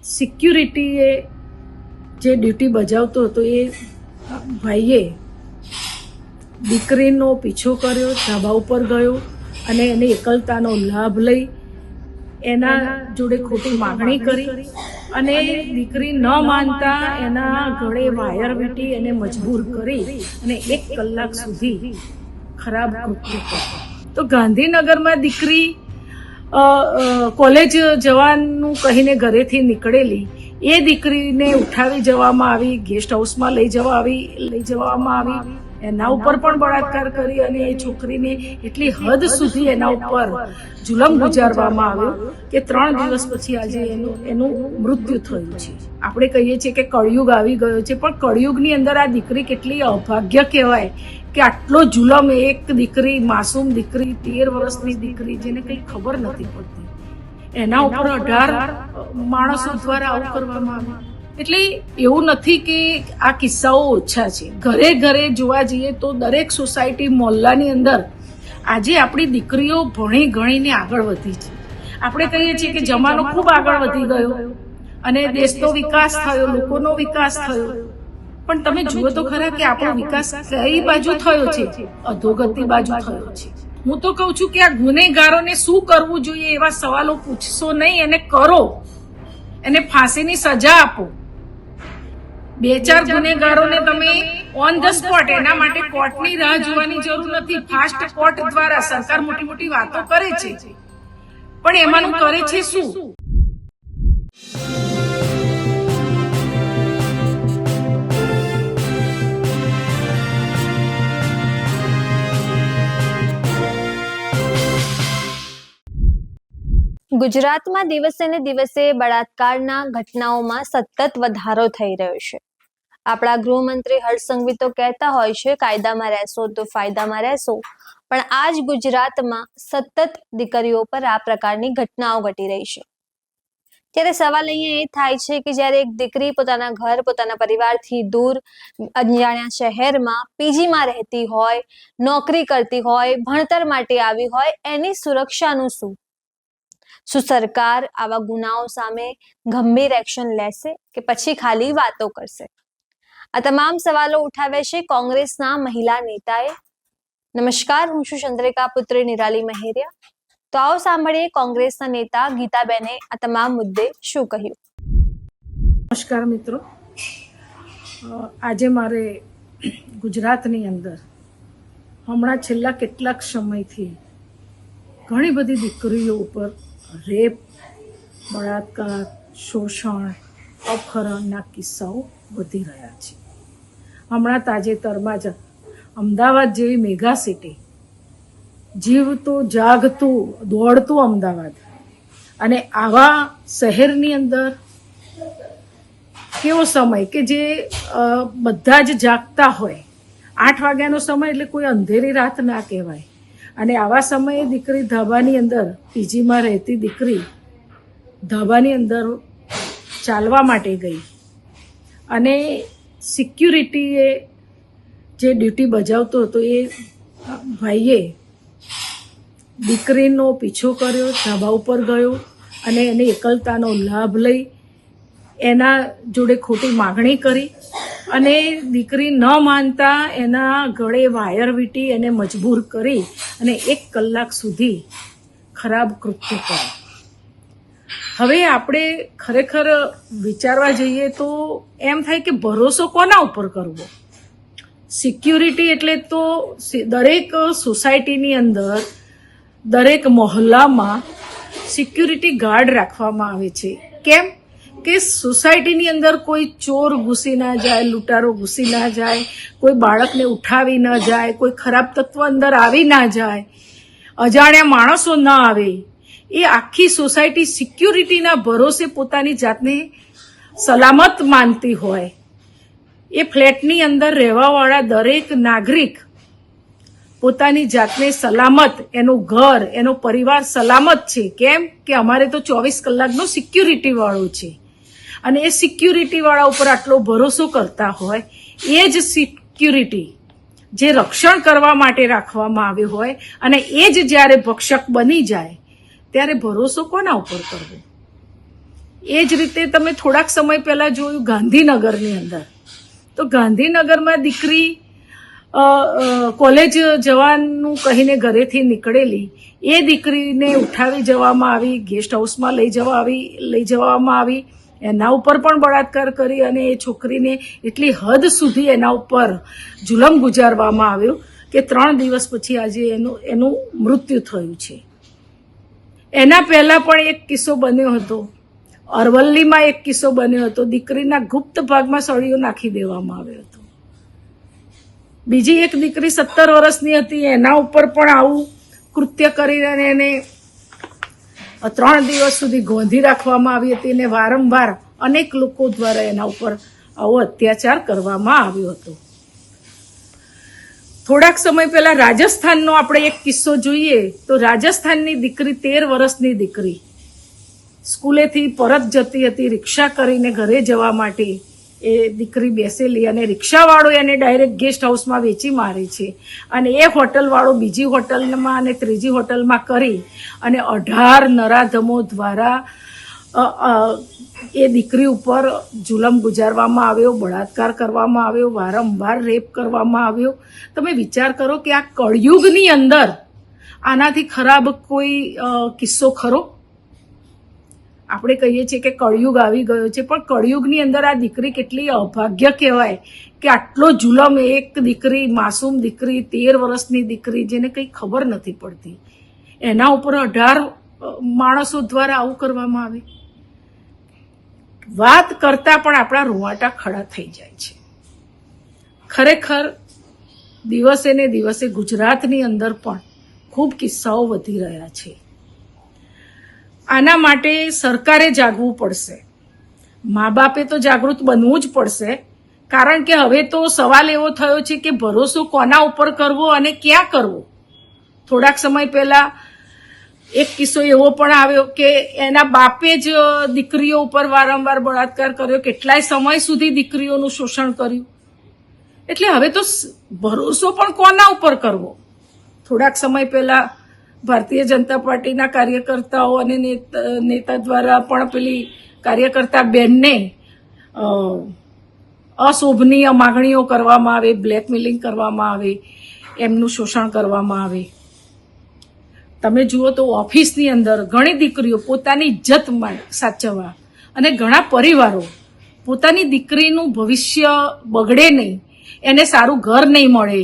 સિક્યુરિટીએ જે ડ્યુટી બજાવતો હતો એ ભાઈએ દીકરીનો પીછો કર્યો, ધાબા ઉપર ગયો અને એને એકલતાનો લાભ લઈ એના જોડે ખોટી માગણી કરી અને દીકરી ન માનતા એના ગળે વાયર વીંટી એને મજબૂર કરી અને 1 કલાક સુધી ખરાબ કૃત્ય કર્યું। તો ગાંધીનગરમાં દીકરી કોલેજ જવાનું કહીને ઘરેથી નીકળેલી એ દીકરીને ઉઠાવી જવામાં આવી, ગેસ્ટ હાઉસમાં લઈ જવામાં આવી, એના ઉપર પણ બળાત્કાર કરી અને એ છોકરીને એટલી હદ સુધી એના ઉપર જુલમ ગુજારવામાં આવ્યો કે 3 દિવસ પછી આજે એનું મૃત્યુ થયું છે। આપણે કહીએ છીએ કે કળિયુગ આવી ગયો છે, પણ કળિયુગની અંદર આ દીકરી કેટલી અભાગ્ય કહેવાય કે આટલો જુલમ એક દીકરી, માસૂમ દીકરી, 13 વર્ષની દીકરી જેને કંઈ ખબર નથી પડતી, એના ઉપર 18 માણસો દ્વારા આવું કરવામાં આવ્યું। એટલે એવું નથી કે આ કિસ્સાઓ ઓછા છે, ઘરે ઘરે જોવા જઈએ તો દરેક સોસાયટી, મોહલ્લાની અંદર આજે આપણી દીકરીઓ ભણી ગણીને આગળ વધી છે। આપણે કહીએ છીએ કે જમાનો ખૂબ આગળ વધી ગયો અને દેશનો વિકાસ થયો, લોકોનો વિકાસ થયો, પણ તમે જુઓ તો ખરા કે આપણો વિકાસ કઈ બાજુ થયો છે? અધોગતિ બાજુ થયો છે। હું તો કહું છું કે આ ગુનેગારોને શું કરવું જોઈએ એવા સવાલો પૂછશો નહીં, એને કરો, એને ફાંસીની સજા આપો। 2-4 ગુનેગારોને તમે ઓન ધ સ્પોટ, એના માટે કોર્ટની રાહ જોવાની જરૂર નથી। ફાસ્ટ કોર્ટ દ્વારા સરકાર મોટી મોટી વાતો કરે છે, પણ એમાંનું કરે છે શું? ગુજરાતમાં દિવસે ને દિવસે બળાત્કારના ઘટનાઓમાં સતત વધારો થઈ રહ્યો છે। આપણા ગૃહમંત્રી હર્ષ સંઘવી તો કહેતા હોય છે કાયદામાં રહેશો તો ફાયદામાં રહેશો, પણ આજ ગુજરાતમાં સતત દીકરીઓ પર આ પ્રકારની ઘટનાઓ ઘટી રહી છે। ત્યારે સવાલ અહીંયા એ થાય છે કે જ્યારે એક દીકરી પોતાના ઘર, પોતાના પરિવારથી દૂર અજાણ્યા શહેરમાં પીજીમાં રહેતી હોય, નોકરી કરતી હોય, ભણતર માટે આવી હોય, એની સુરક્ષાનું શું? શું સરકાર આવા ગુનાઓ સામે ગંભીર એક્શન લેશે કે પછી ખાલી વાતો કરશે? આ તમામ સવાલો ઉઠાવે છે કોંગ્રેસના મહિલા નેતાએ। નમસ્કાર, હું છું ચંદ્રિકા પુત્રી નિરાલી મહેરિયા। તો આવો સાંભળીએ કોંગ્રેસના નેતા ગીતાબેને આ તમામ મુદ્દે શું કહ્યું। નમસ્કાર મિત્રો, આજે મારે ગુજરાતની અંદર હમણાં છેલ્લા કેટલાક સમયથી ઘણી બધી દીકરીઓ ઉપર રેપ, બળાત્કાર, શોષણ, અપહરણના કિસ્સાઓ વધી રહ્યા છે। હમણાં તાજેતરમાં જ અમદાવાદ જેવી મેગા સિટી, જીવતું જાગતું દોડતું અમદાવાદ, અને આવા શહેરની અંદર કેવો સમય કે જે બધા જ જાગતા હોય, 8 વાગ્યાનો સમય એટલે કોઈ અંધેરી રાત ના કહેવાય, અને આવા સમયે દીકરી ધાબાની અંદર, પીજીમાં રહેતી દીકરી ધાબાની અંદર ચાલવા માટે ગઈ અને સિક્યુરિટીએ જે ડ્યુટી બજાવતો હતો એ ભાઈએ દીકરીનો પીછો કર્યો, ધાબા ઉપર ગયો અને એને એકલતાનો લાભ લઈ એના જોડે ખોટી માગણી કરી અને દીકરી ન માનતા એના ગળે વાયર વીંટી એને મજબૂર કરી અને 1 કલાક સુધી ખરાબ કૃત્ય કર્યું। હવે આપણે ખરેખર વિચારવા જઈએ તો એમ થાય કે ભરોસો કોના ઉપર કરવો? સિક્યુરિટી એટલે તો દરેક સોસાયટીની અંદર, દરેક મોહલ્લામાં સિક્યુરિટી ગાર્ડ રાખવામાં આવે છે। કેમ કે સોસાયટીની અંદર કોઈ ચોર ઘૂસી ના જાય, લૂંટારો ઘૂસી ના જાય, કોઈ બાળકને ઉઠાવી ના જાય, કોઈ ખરાબ તત્વ અંદર આવી ના જાય, અજાણ્યા માણસો ના આવે, એ આખી સોસાયટી સિક્યુરિટીના ભરોસે પોતાની જાતને સલામત માનતી હોય। એ ફ્લેટની અંદર રહેવાવાળા દરેક નાગરિક પોતાની જાતને સલામત, એનું ઘર, એનો પરિવાર સલામત છે। કેમ કે અમારે તો 24 કલાકનો સિક્યુરિટી વાળો છે, અને એ સિક્યુરિટી વાળા ઉપર આટલો ભરોસો કરતા હોય, એ જ સિક્યુરિટી જે રક્ષણ કરવા માટે રાખવામાં આવ્યો હોય અને એ જ જ્યારે ભક્ષક બની જાય ત્યારે ભરોસો કોના ઉપર કરવો? એ જ રીતે તમે થોડાક સમય પહેલા જોયું ગાંધીનગરની અંદર, તો ગાંધીનગરમાં દીકરી કોલેજ જવાનું કહીને ઘરેથી નીકળેલી, એ દીકરીને ઉઠાવી જવામાં આવી, ગેસ્ટ હાઉસમાં લઈ જવામાં આવી, એના ઉપર પણ બળાત્કાર કરી અને એ છોકરીને એટલી હદ સુધી એના ઉપર જુલમ ગુજારવામાં આવ્યો કે 3 દિવસ પછી આજે એનું મૃત્યુ થયું છે. એના પહેલા પણ એક કિસ્સો બન્યો હતો, અરવલ્લીમાં એક કિસ્સો બન્યો હતો, દીકરીના ગુપ્ત ભાગમાં સળિયો નાખી દેવામાં આવ્યો હતો. બીજી એક દીકરી 17 વર્ષની હતી, એના ઉપર પણ આવું કૃત્ય કરીને એને 3 દિવસ સુધી ગોંધી રાખવામાં આવી હતી અને વારંવાર અનેક લોકો દ્વારા એના ઉપર આવો અત્યાચાર કરવામાં આવ્યો હતો. થોડાક સમય પહેલા રાજસ્થાનનો આપણે એક કિસ્સો જોઈએ તો રાજસ્થાનની દીકરી 13 વર્ષની દીકરી સ્કૂલેથી પરત જતી હતી, રિક્ષા કરીને ઘરે જવા માટે એ દીકરી બેસેલી અને રિક્ષાવાળો એને ડાયરેક્ટ ગેસ્ટ હાઉસમાં વેચી મારે છે અને એ હોટલવાળો બીજી હોટલમાં અને ત્રીજી હોટલમાં કરી અને 18 નરાધમો દ્વારા એ દીકરી ઉપર જુલમ ગુજારવામાં આવ્યો, બળાત્કાર કરવામાં આવ્યો, વારંવાર રેપ કરવામાં આવ્યો. તમે વિચાર કરો કે આ કળયુગની અંદર આનાથી ખરાબ કોઈ કિસ્સો ખરો? આપણે કહીએ છીએ કે કળયુગ આવી ગયો છે, પણ કળયુગની અંદર આ દીકરી કેટલી અભાગ્ય કહેવાય કે આટલો જુલમ, એક દીકરી, માસૂમ દીકરી, 13 વર્ષની દીકરી જેને કંઈ ખબર નથી પડતી, એના ઉપર 18 માણસો દ્વારા આવું કરવામાં આવે. વાત કરતા પણ આપણા રૂવાટા ખડા થઈ જાય છે. ખરેખર દિવસે ને દિવસે ગુજરાતની અંદર પણ ખૂબ કિસ્સાઓ વધી રહ્યા છે. આના માટે સરકારે જાગવું પડશે, મા બાપે તો જાગૃત બનવું જ પડશે, કારણ કે હવે તો સવાલ એવો થયો છે કે ભરોસો કોના ઉપર કરવો અને ક્યાં કરવો. થોડાક સમય પહેલા એક કિસ્સો એવો પણ આવ્યો કે એના બાપે જ દીકરીઓ ઉપર વારંવાર બળાત્કાર કર્યો, કેટલાય સમય સુધી દીકરીઓનું શોષણ કર્યું. એટલે હવે તો ભરોસો પણ કોના ઉપર કરવો. થોડાક સમય પહેલા ભારતીય જનતા પાર્ટીના કાર્યકર્તાઓ અને નેતા દ્વારા પણ પેલી કાર્યકર્તા બેનને અશોભનીય માગણીઓ કરવામાં આવે, બ્લેકમેલિંગ કરવામાં આવે, એમનું શોષણ કરવામાં આવે. તમે જુઓ તો ઓફિસની અંદર ઘણી દીકરીઓ પોતાની ઇજ્જત સાચવવા અને ઘણા પરિવારો પોતાની દીકરીનું ભવિષ્ય બગડે નહીં, એને સારું ઘર નહીં મળે,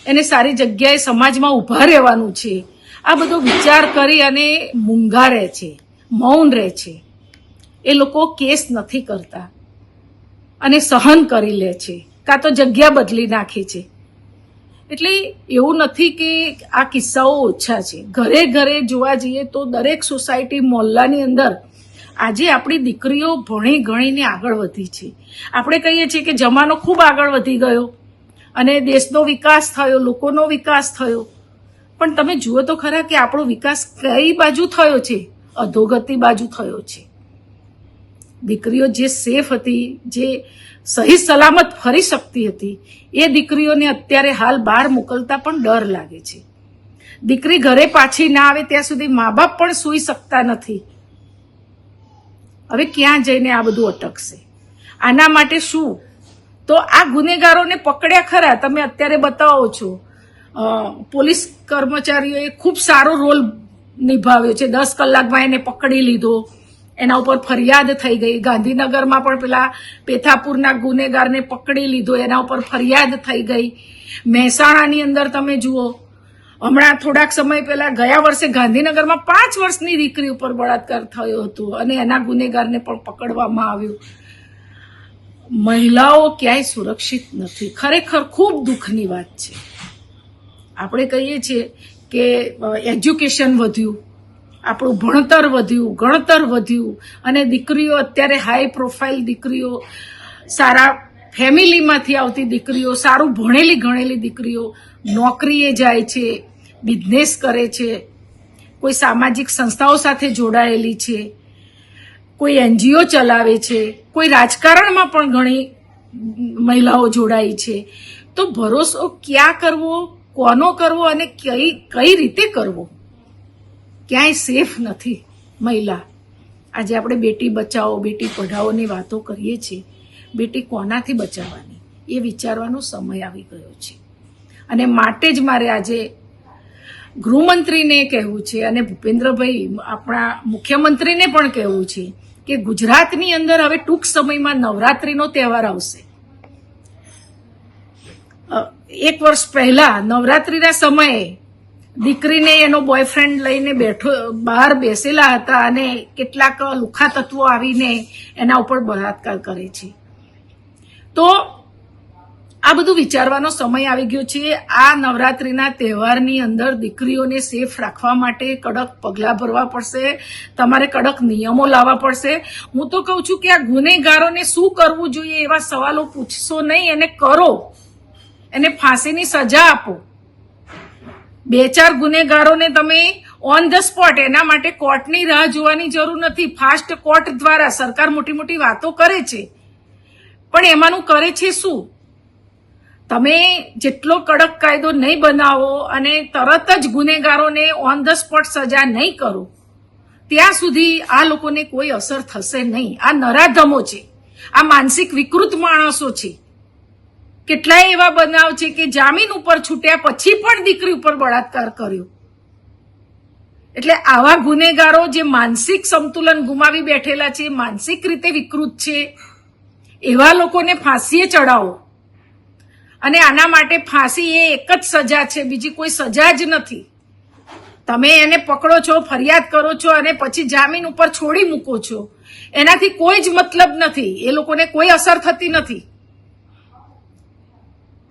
એને સારી જગ્યાએ સમાજમાં ઊભા રહેવાનું છે, આ બધો વિચાર કરી અને મૂંગા રહે છે, મૌન રહે છે. એ લોકો કેસ નથી કરતા અને સહન કરી લે છે, કાં તો જગ્યા બદલી નાખે છે. એટલે એવું નથી કે આ કિસ્સાઓ ઓછા છે. ઘરે ઘરે જોવા જઈએ તો દરેક સોસાયટી, મોહલ્લાની અંદર આજે આપણી દીકરીઓ ભણી ગણીને આગળ વધી છે. આપણે કહીએ છીએ કે જમાનો ખૂબ આગળ વધી ગયો અને દેશનો વિકાસ થયો, લોકોનો વિકાસ થયો, પણ તમે જુઓ તો ખરા કે આપણો વિકાસ કઈ બાજુ થયો છે? અધોગતિ બાજુ થયો છે. દીકરીઓ જે સેફ હતી, જે સહી સલામત ફરી શકતી હતી, એ દીકરીઓને અત્યારે હાલ બહાર મોકલતા પણ ડર લાગે છે. દીકરી ઘરે પાછી ના આવે ત્યાં સુધી મા બાપ પણ સૂઈ શકતા નથી. હવે ક્યાં જઈને આ બધું અટકશે? આના માટે શું? તો આ ગુનેગારોને પકડ્યા ખરા, તમે અત્યારે બતાવો છો, પોલીસ કર્મચારીઓએ ખૂબ સારો રોલ નિભાવ્યો છે. 10 કલાકમાં એને પકડી લીધો, એના ઉપર ફરિયાદ થઈ ગઈ. ગાંધીનગરમાં પણ પેલા પેથાપુરના ગુનેગારને પકડી લીધો, એના ઉપર ફરિયાદ થઈ ગઈ. મહેસાણાની અંદર તમે જુઓ, હમણાં થોડાક સમય પહેલા ગયા વર્ષે ગાંધીનગરમાં 5 વર્ષની દીકરી ઉપર બળાત્કાર થયો હતો અને એના ગુનેગારને પણ પકડવામાં આવ્યો. મહિલાઓ ક્યાંય સુરક્ષિત નથી. ખરેખર ખૂબ દુઃખની વાત છે. આપણે કહીએ છીએ કે એજ્યુકેશન વધ્યું, આપણું ભણતર વધ્યું, ગણતર વધ્યું અને દીકરીઓ અત્યારે હાઈ પ્રોફાઇલ દીકરીઓ, સારા ફેમિલીમાંથી આવતી દીકરીઓ, સારું ભણેલી ગણેલી દીકરીઓ નોકરીએ જાય છે, બિઝનેસ કરે છે, કોઈ સામાજિક સંસ્થાઓ સાથે જોડાયેલી છે, કોઈ NGO ચલાવે છે, કોઈ રાજકારણમાં પણ ઘણી મહિલાઓ જોડાઈ છે. તો ભરોસો ક્યાં કરવો, કોનો કરવો અને કઈ રીતે કરવો? ક્યાંય સેફ નથી મહિલા. આજે આપણે બેટી બચાવો બેટી પઢાઓની વાતો કરીએ છીએ. બેટી કોનાથી બચાવવાની એ વિચારવાનો સમય આવી ગયો છે. અને માટે જ મારે આજે ગૃહમંત્રીને કહેવું છે અને ભૂપેન્દ્રભાઈ આપણા મુખ્યમંત્રીને પણ કહેવું છે કે ગુજરાતની અંદર હવે ટૂંક સમયમાં નવરાત્રીનો તહેવાર આવશે. 1 વર્ષ પહેલા નવરાત્રીના સમયે દીકરીને એનો બોયફ્રેન્ડ લઈને બહાર બેસેલા હતા અને કેટલાક લુખ્ખા તત્વો આવીને એના ઉપર બળાત્કાર કરે છે. તો આ બધું વિચારવાનો સમય આવી ગયો છે. આ નવરાત્રીના તહેવારની અંદર દીકરીઓને સેફ રાખવા માટે કડક પગલાં ભરવા પડશે. તમારે કડક નિયમો લાવવા પડશે. હું તો કહું છું કે આ ગુનેગારોને શું કરવું જોઈએ એવા સવાલો પૂછશો નહીં, એને કરો, એને ફાંસીની સજા આપો. 2-4 ગુનેગારોને તમે ઓન ધ સ્પોટ, એના માટે કોર્ટની રાહ જોવાની જરૂર નથી. ફાસ્ટ કોર્ટ દ્વારા સરકાર મોટી મોટી વાતો કરે છે, પણ એમાંનું કરે છે શું? તમે જેટલો કડક કાયદો નહીં બનાવો અને તરત જ ગુનેગારોને ઓન ધ સ્પોટ સજા નહીં કરો ત્યાં સુધી આ લોકોને કોઈ અસર થશે નહીં. આ નરાધમો છે, આ માનસિક વિકૃત માણસો છે. કેટલાય એવા બનાવ છે કે જામીન ઉપર છૂટ્યા પછી પણ દીકરી ઉપર બળાત્કાર કર્યો. એટલે આવા ગુનેગારો જે માનસિક સંતુલન ગુમાવી બેઠેલા છે, માનસિક રીતે વિકૃત છે, એવા લોકોને ફાંસીએ ચડાવો. અને આના માટે ફાંસી એ એક જ સજા છે, બીજી કોઈ સજા જ નથી. તમે એને પકડો છો, ફરિયાદ કરો છો અને પછી જામીન ઉપર છોડી મૂકો છો, એનાથી કોઈ જ મતલબ નથી. એ લોકોને કોઈ અસર થતી નથી.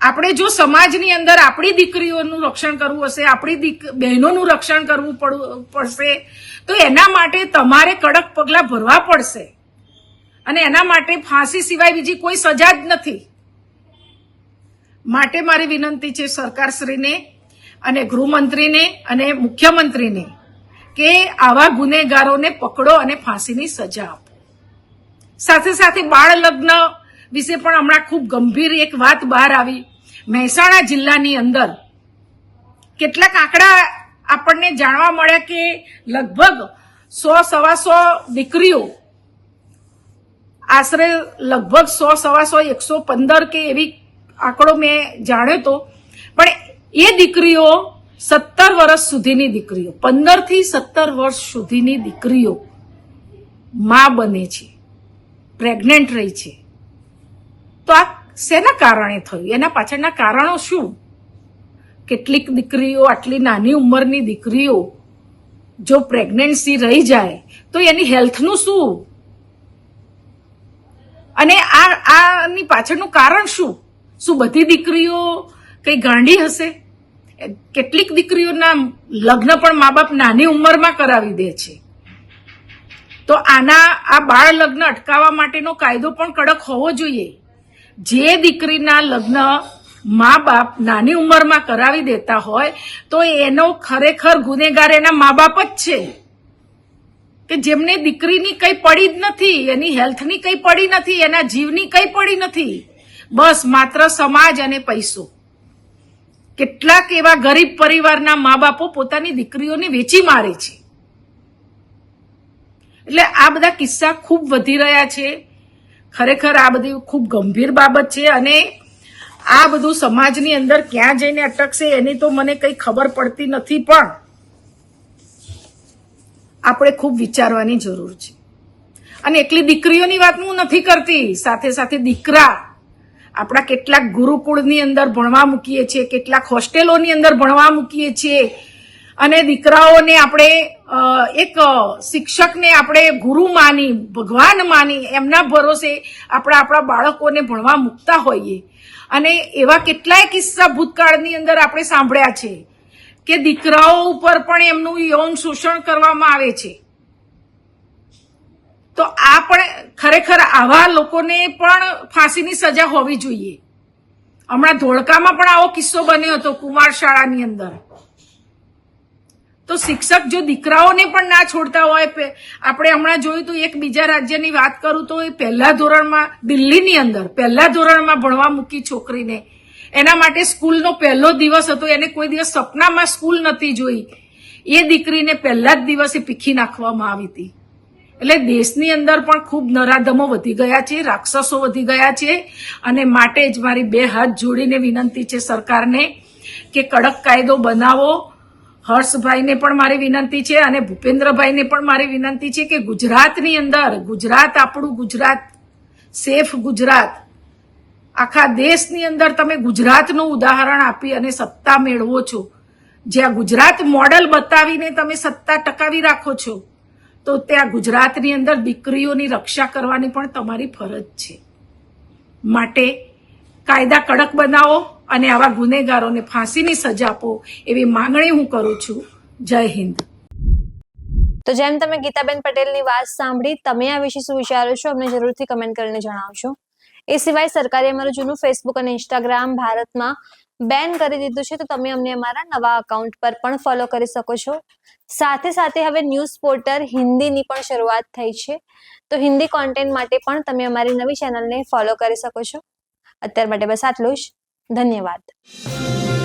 આપણે જો સમાજની અંદર આપણી દીકરીઓનું રક્ષણ કરવું હશે, આપણી બહેનોનું રક્ષણ કરવું પડશે, તો એના માટે તમારે કડક પગલાં ભરવા પડશે. અને એના માટે ફાંસી સિવાય બીજી કોઈ સજા જ નથી. માટે મારી વિનંતી છે સરકારશ્રીને અને ગૃહમંત્રીને અને મુખ્યમંત્રીને કે આવા ગુનેગારોને પકડો અને ફાંસીની સજા આપો. સાથે સાથે બાળ લગ્ન વિશે પણ હમણાં ખૂબ ગંભીર એક વાત બહાર આવી. મહેસાણા જિલ્લાની અંદર કેટલાક આંકડા આપણને જાણવા મળ્યા કે લગભગ 100-125 દીકરીઓ, આશરે લગભગ 100-125, 115 કે એવી આંકડો મેં જાણ્યો તો, પણ એ દીકરીઓ 17 વર્ષ સુધીની દીકરીઓ, 15 થી 17 વર્ષ સુધીની દીકરીઓ માં બને છે, પ્રેગ્નેન્ટ રહી છે. તો આ શેના કારણે થયું? એના પાછળના કારણો શું? કેટલીક દીકરીઓ, આટલી નાની ઉંમરની દીકરીઓ જો પ્રેગ્નન્સી રહી જાય તો એની હેલ્થનું શું? અને આની પાછળનું કારણ શું? શું બધી દીકરીઓ કઈ ગાંડી હશે? કેટલીક દીકરીઓના લગ્ન પણ મા બાપ નાની ઉંમરમાં કરાવી દે છે. તો આ બાળ લગ્ન અટકાવવા માટેનો કાયદો પણ કડક હોવો જોઈએ. જે દીકરીના લગ્ન મા બાપ નાની ઉંમરમાં કરાવી દેતા હોય તો એનો ખરેખર ગુનેગાર એના મા બાપ જ છે, કે જેમને દીકરીની કઈ પડી જ નથી, એની હેલ્થની કઈ પડી નથી, એના જીવની કઈ પડી નથી, બસ માત્ર સમાજ અને પૈસો. કેટલાક એવા ગરીબ પરિવારના મા બાપો પોતાની દીકરીઓને વેચી મારે છે. એટલે આ બધા કિસ્સા ખૂબ વધી રહ્યા છે. ખરેખર આ બધી ખૂબ ગંભીર બાબત છે અને આ બધું સમાજની અંદર ક્યાં જઈને અટકશે એની તો મને કઈ ખબર પડતી નથી, પણ આપણે ખૂબ વિચારવાની જરૂર છે. અને એટલી દીકરીઓની વાત હું નથી કરતી, સાથે સાથે દીકરા, આપણા કેટલાક ગુરુકુળની અંદર ભણવા મૂકીએ છીએ, કેટલાક હોસ્ટેલોની અંદર ભણવા મૂકીએ છીએ અને દીકરાઓને આપણે એક શિક્ષકને આપણે ગુરુ માની, ભગવાન માની, એમના ભરોસે આપણા બાળકોને ભણવા મૂકતા હોઈએ. અને એવા કેટલાય કિસ્સા ભૂતકાળની અંદર આપણે સાંભળ્યા છે કે દીકરાઓ ઉપર પણ એમનું યૌન શોષણ કરવામાં આવે છે. તો આ પણ ખરેખર આવા લોકોને પણ ફાંસીની સજા હોવી જોઈએ. હમણાં ધોળકામાં પણ આવો કિસ્સો બન્યો હતો કુમાર શાળાની અંદર. તો શિક્ષક જો દીકરાઓને પણ ના છોડતા હોય, આપણે હમણાં જોયું તો એક બીજા રાજ્યની વાત કરું તો એ પહેલા ધોરણમાં, દિલ્હીની અંદર પહેલા ધોરણમાં ભણવા મૂકી છોકરીને. એના માટે સ્કૂલનો પહેલો દિવસ હતો, એને કોઈ દિવસ સપનામાં સ્કૂલ નથી જોઈ. એ દીકરીને પહેલા જ દિવસે પીખી નાખવામાં આવી હતી. એટલે દેશની અંદર પણ ખૂબ નરાધમો વધી ગયા છે, રાક્ષસો વધી ગયા છે. અને માટે જ મારી 2 હાથ જોડીને વિનંતી છે સરકારને કે કડક કાયદો બનાવો. હર્ષભાઈને પણ મારી વિનંતી છે અને ભૂપેન્દ્રભાઈને પણ મારી વિનંતી છે કે ગુજરાતની અંદર, ગુજરાત આપણું ગુજરાત, સેફ ગુજરાત, આખા દેશની અંદર તમે ગુજરાતનું ઉદાહરણ આપી અને સત્તા મેળવો છો. જ્યાં ગુજરાત મોડલ બતાવીને તમે સત્તા ટકાવી રાખો છો, તો ત્યાં ગુજરાતની અંદર દીકરીઓની રક્ષા કરવાની પણ તમારી ફરજ છે. માટે કાયદા કડક બનાવો અને આવા ગુનેગારોને ફાંસીની સજા આપો એવી માંગણી હું કરું છું. જય હિન્દ. તો જેમ તમે ગીતાબેન પટેલની વાત સાંભળી, તમે આ વિશે શું વિચારો છો અમને જરૂરથી કમેન્ટ કરીને જણાવશો. એ સિવાય સરકારે અમારું જૂનું ફેસબુક અને ઇન્સ્ટાગ્રામ ભારતમાં બેન કરી દીધું છે, તો તમે અમને અમારા નવા અકાઉન્ટ પર પણ ફોલો કરી શકો છો. સાથે સાથે હવે ન્યૂઝ પોર્ટલ હિન્દીની પણ શરૂઆત થઈ છે, તો હિન્દી કોન્ટેન્ટ માટે પણ તમે અમારી નવી ચેનલને ફોલો કરી શકો છો. અત્યાર માટે બસ આટલું જ. ધન્યવાદ.